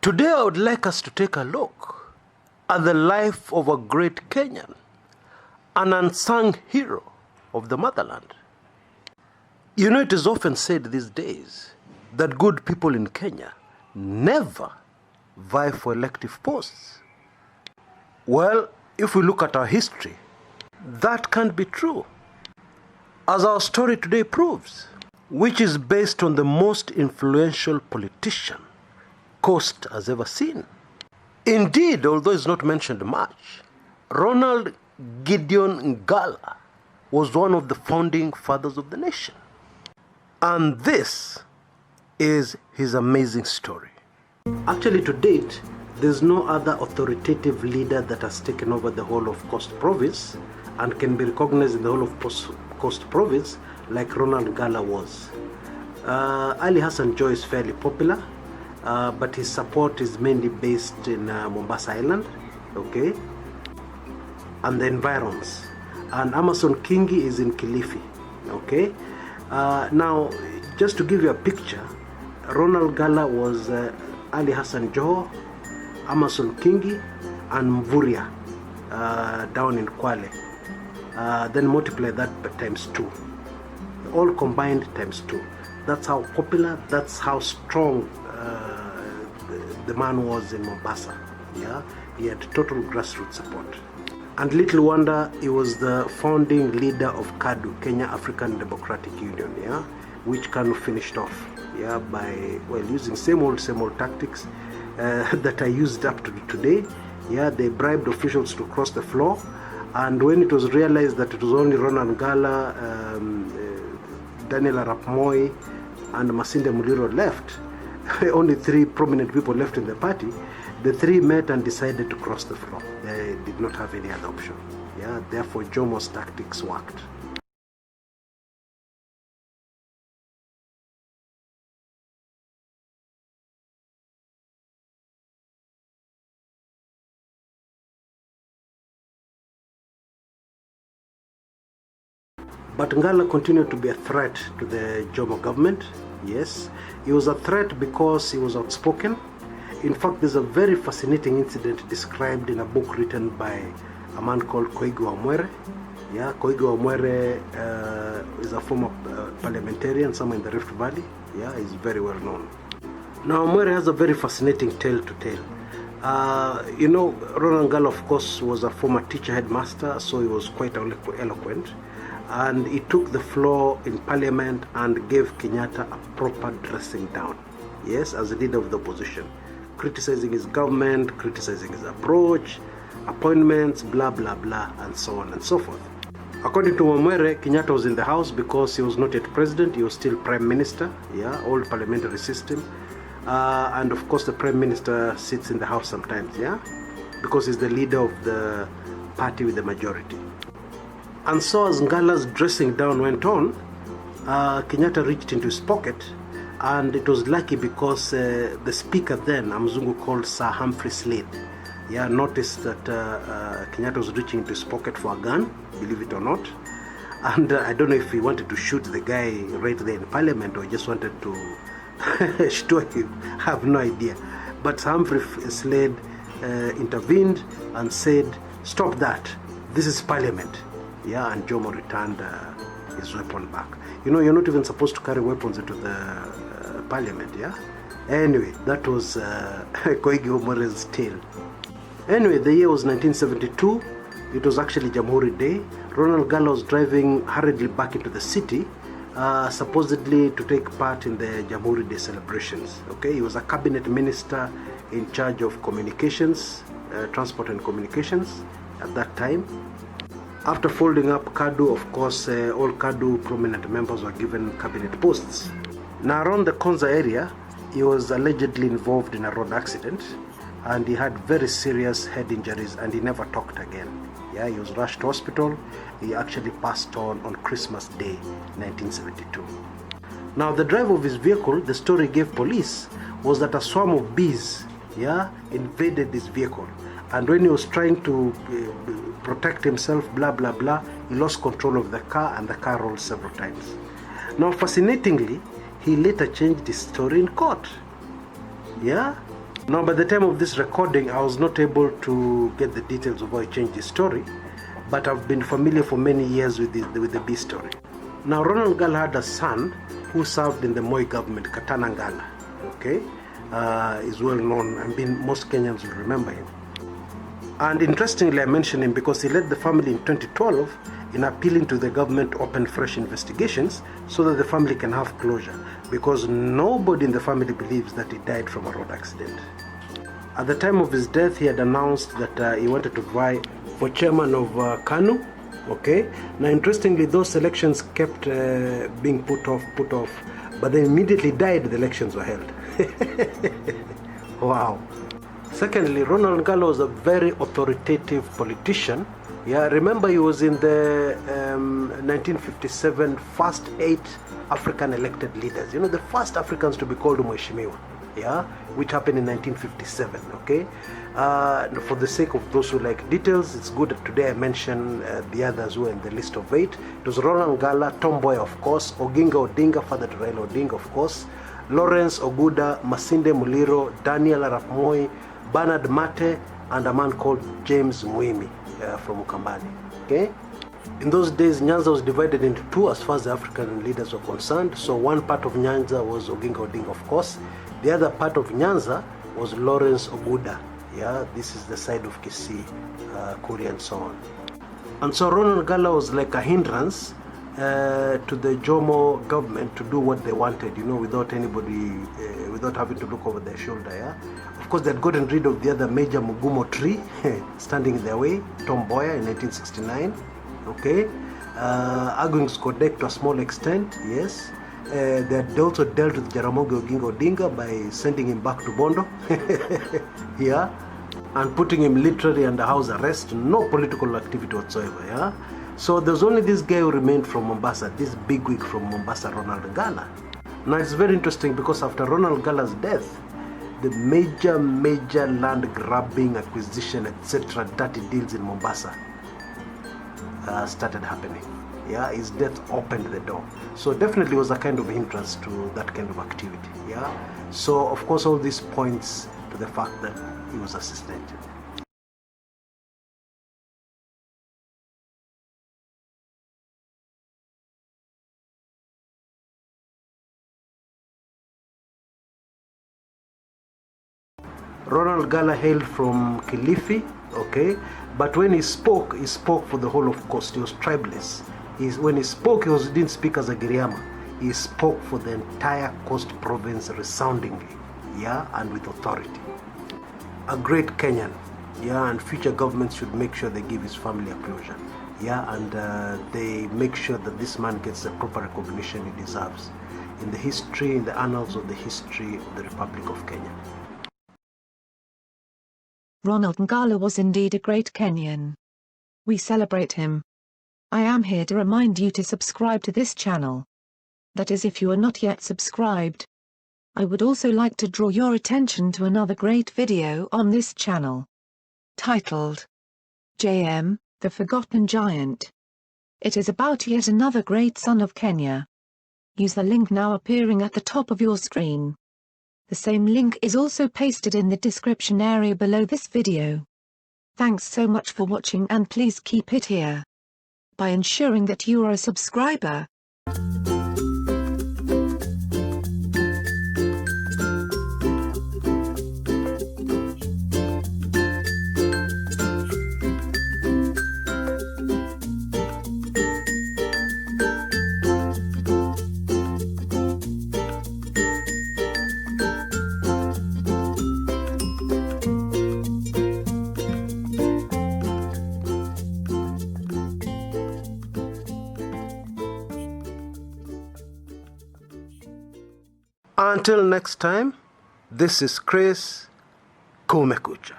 Today I would like us to take a look at the life of a great Kenyan, an unsung hero of the motherland. You know, it is often said these days that good people in Kenya never vie for elective posts. Well, if we look at our history, that can't be true, as our story today proves, which is based on the most influential politician Coast has ever seen. Indeed, although it's not mentioned much, Ronald Ngala was one of the founding fathers of the nation. And this is his amazing story. Actually, to date, there's no other authoritative leader that has taken over the whole of Coast Province and can be recognized in the whole of Coast Province like Ronald Ngala was. Ali Hassan Joho is fairly popular, but his support is mainly based in Mombasa Island, okay, and the environs. And Amason Kingi is in Kilifi, okay. Now, just to give you a picture, Ronald Ngala was Ali Hassan Joho, Amason Kingi, and Mvurya down in Kwale. Then multiply that by ×2. All combined ×2. That's how popular, that's how strong the man was in Mombasa. Yeah, he had total grassroots support. And little wonder he was the founding leader of KADU, Kenya African Democratic Union, yeah, which KANU finished off, yeah, by, well, using same old tactics that I used up to today. Yeah, they bribed officials to cross the floor, and when it was realized that it was only Ronald Ngala, Daniel Arap Moi, and Masinde Muliro left, only 3 prominent people left in the party, the 3 met and decided to cross the floor. They did not have any other option. Yeah, therefore Jomo's tactics worked. But Ngala continued to be a threat to the Jomo government. Yes, he was a threat because he was outspoken. In fact, there's a very fascinating incident described in a book written by a man called Koigi Wamwere. Yeah, Koigi Wamwere is a former parliamentarian somewhere in the Rift Valley. Yeah, he's very well known. Now, Wamwere has a very fascinating tale to tell. You know, Ronald Ngala, of course, was a former teacher headmaster, so he was quite eloquent. And he took the floor in parliament and gave Kenyatta a proper dressing down, yes, as a leader of the opposition, criticizing his government, criticizing his approach, appointments, blah, blah, blah, and so on and so forth. According to Wamwere, Kenyatta was in the house because he was not yet president, he was still prime minister, yeah, old parliamentary system. And of course the prime minister sits in the house sometimes, yeah, because he's the leader of the party with the majority. And so as Ngala's dressing down went on, Kenyatta reached into his pocket, and it was lucky because the speaker then, a Mzungu called Sir Humphrey Slade, yeah, noticed that Kenyatta was reaching into his pocket for a gun, believe it or not. And I don't know if he wanted to shoot the guy right there in parliament or just wanted to shoot him, I have no idea. But Sir Humphrey Slade intervened and said, "Stop that, this is parliament." Yeah, and Jomo returned his weapon back. You know, you're not even supposed to carry weapons into the parliament, yeah? Anyway, that was Koigi Wamwere's tale. Anyway, the year was 1972. It was actually Jamhuri Day. Ronald Ngala was driving hurriedly back into the city, supposedly to take part in the Jamhuri Day celebrations. Okay, he was a cabinet minister in charge of communications, transport and communications at that time. After folding up KADU, of course, all KADU prominent members were given cabinet posts. Now, around the Konza area, he was allegedly involved in a road accident, and he had very serious head injuries, and he never talked again. Yeah, he was rushed to hospital. He actually passed on Christmas Day, 1972. Now, the driver of his vehicle, the story gave police, was that a swarm of bees, yeah, invaded his vehicle. And when he was trying to protect himself, blah, blah, blah, he lost control of the car and the car rolled several times. Now, fascinatingly, he later changed his story in court. Yeah? Now, by the time of this recording, I was not able to get the details of how he changed his story, but I've been familiar for many years with the B story. Now, Ronald Ngala had a son who served in the Moi government, Katana Ngala. Okay, is well known. Most Kenyans will remember him. And interestingly, I mention him because he led the family in 2012 in appealing to the government to open fresh investigations so that the family can have closure, because nobody in the family believes that he died from a road accident. At the time of his death, he had announced that he wanted to vie for chairman of KANU. Okay. Now, interestingly, those elections kept being put off, but then immediately died, the elections were held. Wow. Secondly, Ronald Ngala was a very authoritative politician. Yeah, remember he was in the 1957 first 8 African elected leaders. You know, the first Africans to be called Mheshimiwa. Yeah, which happened in 1957. Okay, for the sake of those who like details, it's good that today I mention the others who are in the list of 8. It was Ronald Ngala, Tomboy, of course, Oginga Odinga, father to Raila Odinga, of course, Lawrence Oguda, Masinde Muliro, Daniel Arap Moi, Bernard Mate, and a man called James Muimi from Ukambani. Okay. In those days, Nyanza was divided into 2 as far as the African leaders were concerned. So one part of Nyanza was Oginga Odinga, of course. The other part of Nyanza was Lawrence Oguda. Yeah, this is the side of Kisii, Kuri, and so on. And so Ronald Ngala was like a hindrance to the Jomo government to do what they wanted, you know, without anybody, without having to look over their shoulder. Yeah, of course, they had gotten rid of the other major Mugumo tree standing in their way, Tom Mboya, in 1969. Okay, Agwings Kodek to a small extent, yes. They had also dealt with Jaramogi Oginga Odinga by sending him back to Bondo, yeah, and putting him literally under house arrest, no political activity whatsoever, yeah. So there's only this guy who remained from Mombasa, this bigwig from Mombasa, Ronald Ngala. Now it's very interesting because after Ronald Ngala's death, the major land grabbing, acquisition, etc., dirty deals in Mombasa started happening. Yeah, his death opened the door. So definitely was a kind of hindrance to that kind of activity. Yeah. So of course all this points to the fact that he was assassinated. Ronald Ngala hailed from Kilifi, okay, but when he spoke for the whole of Coast. He was tribalist. When he spoke, he didn't speak as a Giriama. He spoke for the entire Coast province resoundingly, yeah, and with authority. A great Kenyan, yeah, and future governments should make sure they give his family a closure, yeah, and they make sure that this man gets the proper recognition he deserves in the annals of the history of the Republic of Kenya. Ronald Ngala was indeed a great Kenyan. We celebrate him. I am here to remind you to subscribe to this channel. That is, if you are not yet subscribed. I would also like to draw your attention to another great video on this channel, titled JM, the Forgotten Giant. It is about yet another great son of Kenya. Use the link now appearing at the top of your screen. The same link is also pasted in the description area below this video. Thanks so much for watching, and please keep it here by ensuring that you are a subscriber. Until next time, this is Chris Kumekucha.